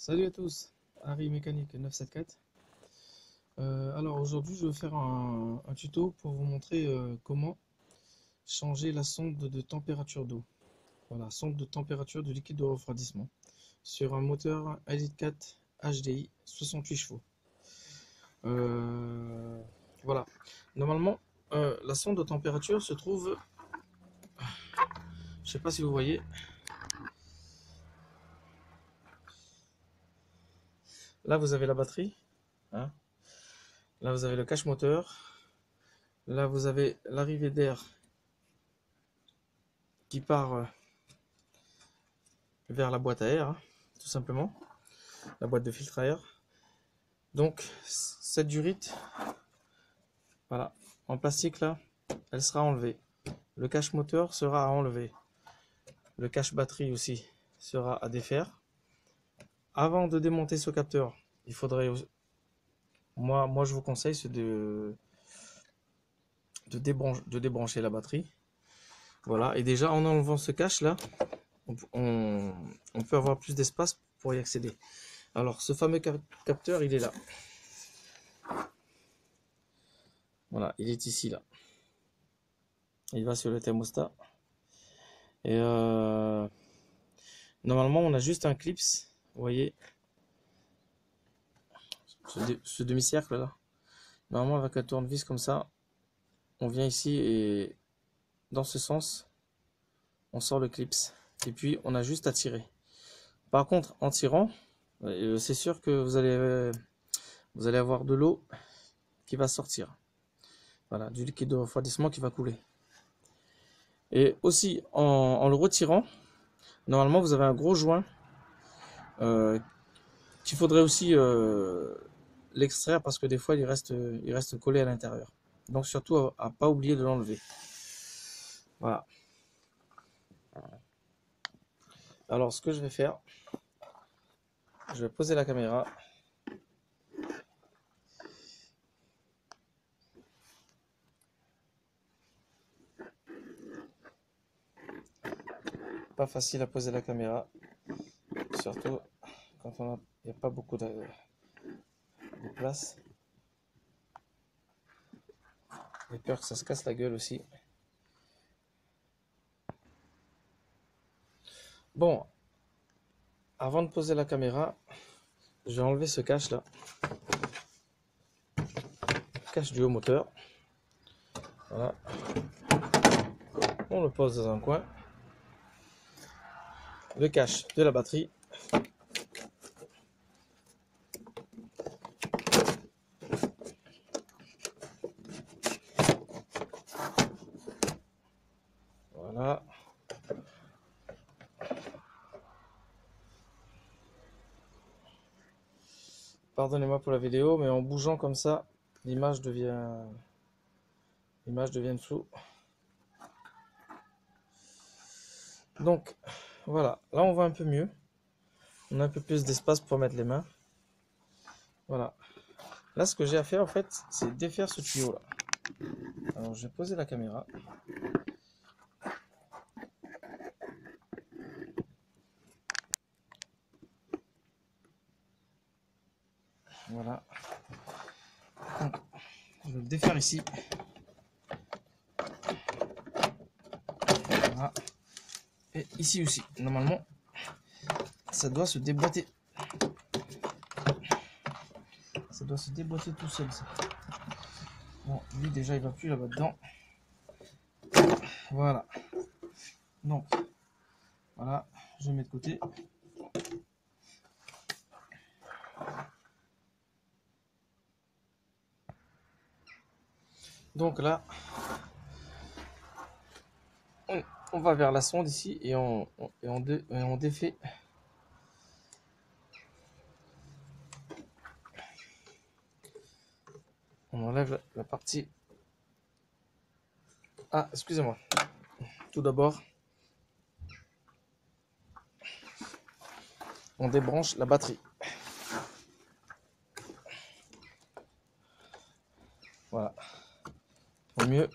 Salut à tous, Harry Mécanique 974. Alors aujourd'hui je vais faire un tuto pour vous montrer comment changer la sonde de température d'eau. Voilà, sonde de température du liquide de refroidissement sur un moteur Elite 4 HDI 68 chevaux. Voilà, normalement la sonde de température se trouve, je sais pas si vous voyez, là vous avez la batterie, hein. Là vous avez le cache moteur, là vous avez l'arrivée d'air qui part vers la boîte à air, hein, tout simplement, la boîte de filtre à air. Donc cette durite, voilà, en plastique là, elle sera enlevée. Le cache moteur sera à enlever. Le cache batterie aussi sera à défaire. Avant de démonter ce capteur, il faudrait, moi je vous conseille de débrancher la batterie. Voilà, et déjà en enlevant ce cache là, on peut avoir plus d'espace pour y accéder. Alors ce fameux capteur, il est là. Voilà, il est ici là. Il va sur le thermostat. Et normalement, on a juste un clips. Vous voyez, ce demi-cercle là. Normalement, avec un tournevis comme ça, on vient ici et dans ce sens, on sort le clips. Et puis, on a juste à tirer. Par contre, en tirant, c'est sûr que vous allez avoir de l'eau qui va sortir. Voilà, du liquide de refroidissement qui va couler. Et aussi, en le retirant, normalement, vous avez un gros joint qu'il faudrait aussi l'extraire parce que des fois, il reste collé à l'intérieur. Donc, surtout, à pas oublier de l'enlever. Voilà. Alors, ce que je vais faire, je vais poser la caméra. Pas facile à poser la caméra, surtout quand il n'y a pas beaucoup de place. J'ai peur que ça se casse la gueule aussi. Bon, avant de poser la caméra, je vais enlever ce cache là. Cache du haut moteur. Voilà. On le pose dans un coin. Le cache de la batterie. Voilà. Pardonnez-moi pour la vidéo, mais en bougeant comme ça, l'image devient floue. Donc, voilà. Là, on voit un peu mieux. On a un peu plus d'espace pour mettre les mains. Voilà. Là, ce que j'ai à faire, en fait, c'est défaire ce tuyau là. Alors, je vais poser la caméra. Voilà. Donc, je vais le défaire ici. Voilà. Et ici aussi. Normalement, ça doit se déboîter. Ça doit se déboîter tout seul, ça. Bon, lui, déjà, il va plus là-bas dedans. Voilà. Donc, voilà. Je mets de côté. Donc là, on va vers la sonde ici et on défait. On enlève la partie. Ah, excusez-moi. Tout d'abord, on débranche la batterie. Voilà. Au mieux.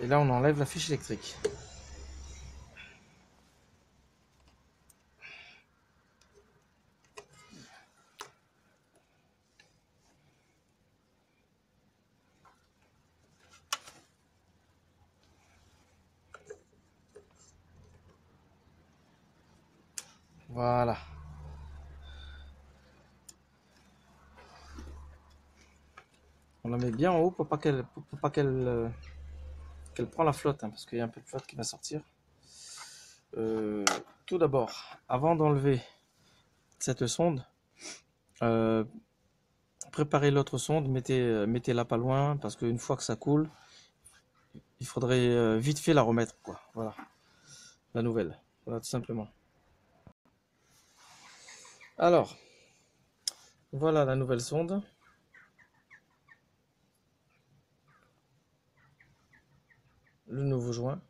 Et là, on enlève la fiche électrique. Voilà. On la met bien en haut pour pas qu'elle prend la flotte, hein, parce qu'il y a un peu de flotte qui va sortir. Tout d'abord, avant d'enlever cette sonde, préparez l'autre sonde, mettez-la pas loin, parce qu'une fois que ça coule, il faudrait vite fait la remettre, quoi. Voilà, la nouvelle. Voilà, tout simplement. Alors, voilà la nouvelle sonde. Le nouveau joint.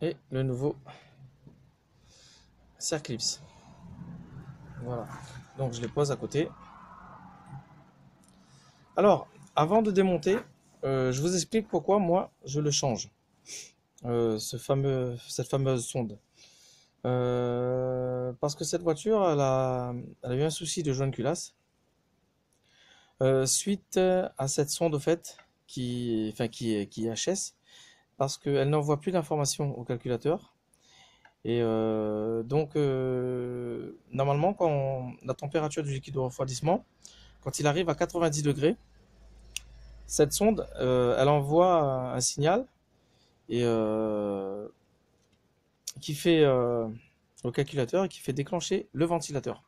Et le nouveau Circlips. Voilà. Donc je les pose à côté. Alors, avant de démonter, je vous explique pourquoi moi je le change. Cette fameuse sonde. Parce que cette voiture, elle a eu un souci de joint de culasse. Suite à cette sonde au fait, qui est HS, parce qu'elle n'envoie plus d'informations au calculateur. Et donc, normalement, la température du liquide de refroidissement, quand il arrive à 90 degrés, cette sonde, elle envoie un signal et qui fait au calculateur et qui fait déclencher le ventilateur.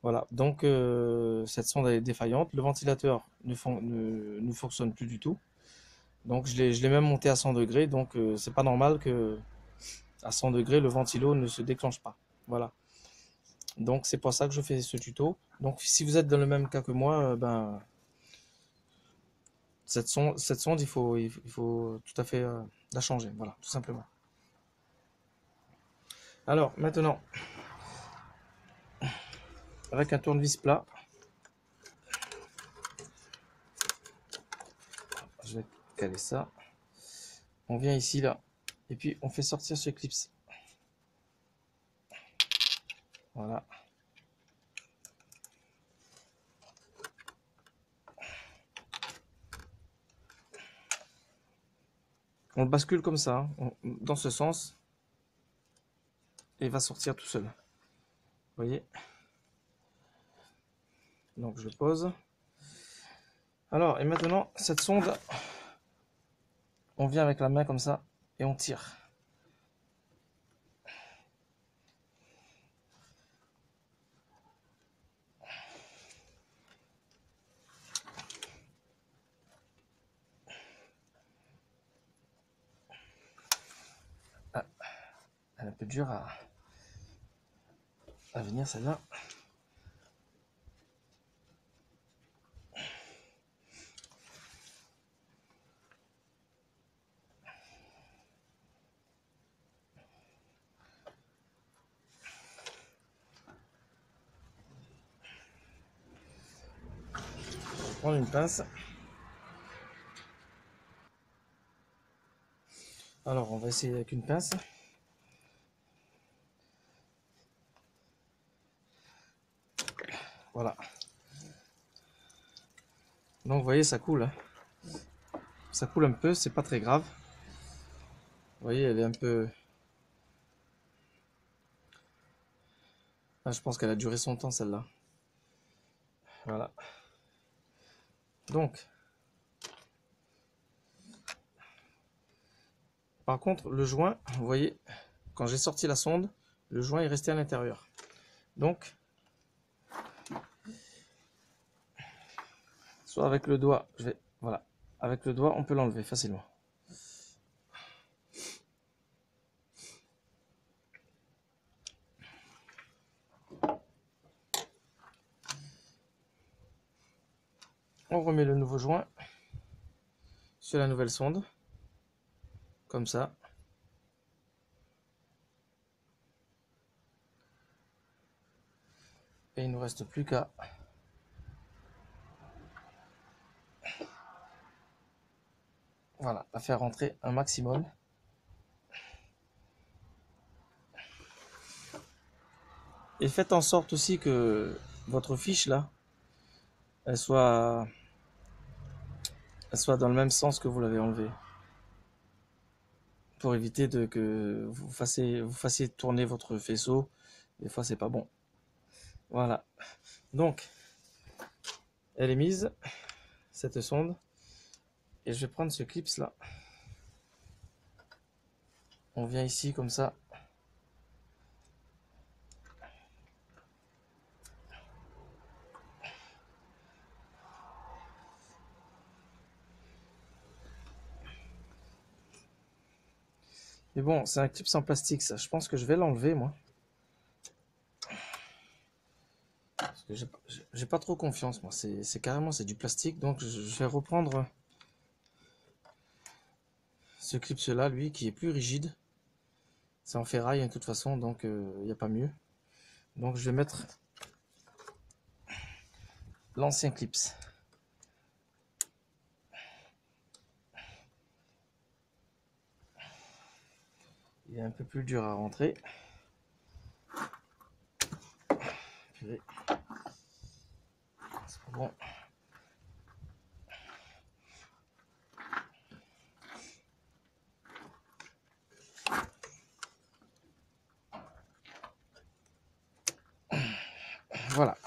Voilà, donc cette sonde est défaillante, le ventilateur ne fonctionne plus du tout. Donc je l'ai même monté à 100 degrés, donc c'est pas normal que à 100 degrés le ventilo ne se déclenche pas. Voilà. Donc c'est pour ça que je fais ce tuto. Donc si vous êtes dans le même cas que moi, ben cette sonde il faut tout à fait la changer. Voilà, tout simplement. Alors maintenant, avec un tournevis plat, je vais caler ça. On vient ici là, et puis on fait sortir ce clips. Voilà. On le bascule comme ça, hein, dans ce sens, et il va sortir tout seul. Vous voyez? Donc je pose. Alors, et maintenant, cette sonde, on vient avec la main comme ça, et on tire. Ah, elle est un peu dure à venir celle-là. On va prendre une pince. Alors, on va essayer avec une pince. Voilà. Donc, vous voyez, ça coule. Hein. Ça coule un peu, c'est pas très grave. Vous voyez, elle est un peu... Ah, je pense qu'elle a duré son temps, celle-là. Voilà. Donc, par contre, le joint, vous voyez, quand j'ai sorti la sonde, le joint est resté à l'intérieur. Donc, soit avec le doigt, voilà, avec le doigt, on peut l'enlever facilement. On remet le nouveau joint sur la nouvelle sonde, comme ça. Et il ne nous reste plus qu'à Voilà, la faire rentrer un maximum. Et faites en sorte aussi que votre fiche là, elle soit dans le même sens que vous l'avez enlevé. Pour éviter que vous fassiez tourner votre faisceau. Des fois, c'est pas bon. Voilà. Donc, elle est mise, cette sonde. Et je vais prendre ce clips là. On vient ici comme ça. Mais bon, c'est un clip en plastique, ça. Je pense que je vais l'enlever, moi. Parce que j'ai pas trop confiance, moi. C'est carrément, c'est du plastique. Donc, je vais reprendre ce clip-là, lui, qui est plus rigide. C'est en ferraille, hein, de toute façon, donc il n'y a pas mieux. Donc, je vais mettre l'ancien clips. Il est un peu plus dur à rentrer. Purée. C'est pas bon. Voilà.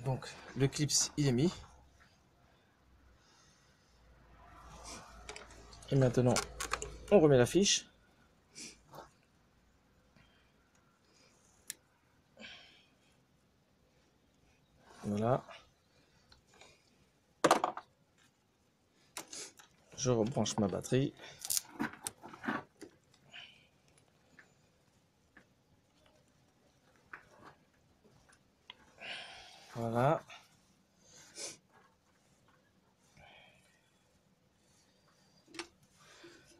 Donc, le clips, il est mis. Et maintenant, on remet la fiche. Voilà. Je rebranche ma batterie. Voilà.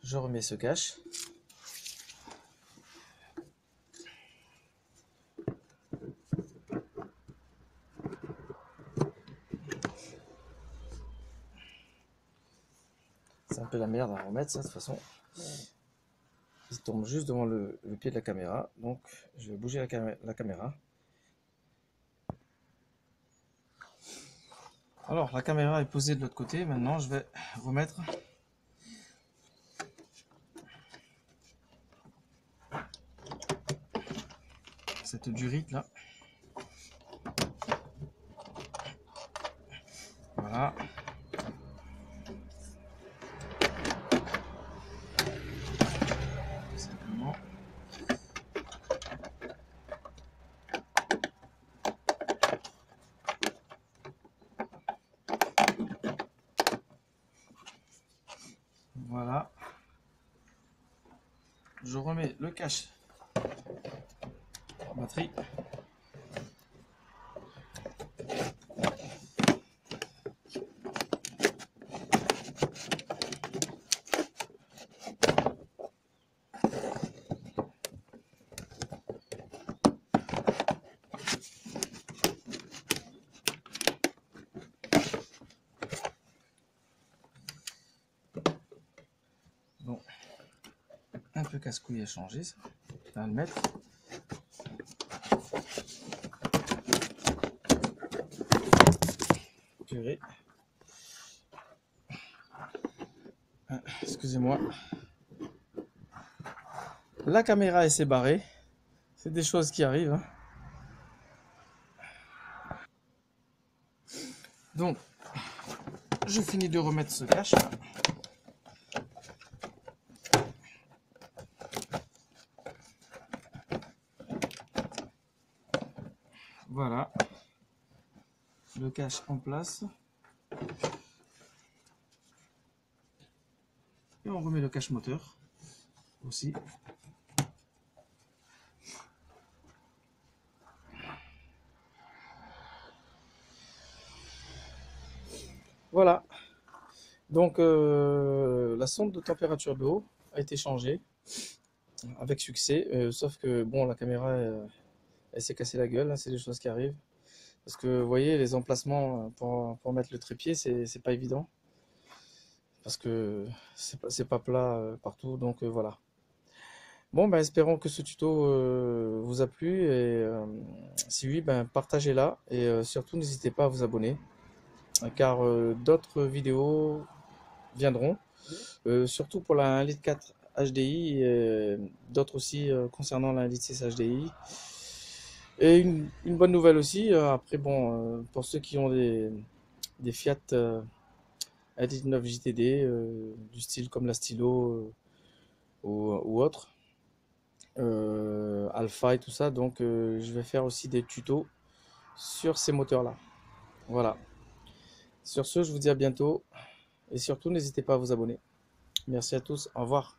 Je remets ce cache. C'est un peu la merde à remettre ça de toute façon. Il tombe juste devant le pied de la caméra. Donc je vais bouger la caméra. Alors la caméra est posée de l'autre côté. Maintenant je vais remettre cette durite là. Voilà. Simplement. Voilà. Je remets le cache batterie. Bon, un peu casse-couille à changer, ça. À le mettre. Purée. Excusez-moi. La caméra s'est barrée. C'est des choses qui arrivent. Hein. Donc, je finis de remettre ce cache. Voilà. Le cache en place. Et on remet le cache moteur aussi. Voilà. Donc la sonde de température d'eau a été changée avec succès. Sauf que bon, la caméra elle s'est cassée la gueule, hein, c'est des choses qui arrivent. Parce que vous voyez, les emplacements pour mettre le trépied, c'est pas évident. Parce que c'est pas plat partout, donc voilà. Bon, ben, espérons que ce tuto vous a plu et si oui, ben, partagez-la et surtout n'hésitez pas à vous abonner car d'autres vidéos viendront, surtout pour la 1,4 litre HDI et d'autres aussi concernant la 1,6 litre HDI. Et une bonne nouvelle aussi, après bon, pour ceux qui ont des Fiat 1,9 JTD, du style comme la Stylo ou autre, Alpha et tout ça, donc je vais faire aussi des tutos sur ces moteurs-là. Voilà. Sur ce, je vous dis à bientôt et surtout n'hésitez pas à vous abonner. Merci à tous, au revoir.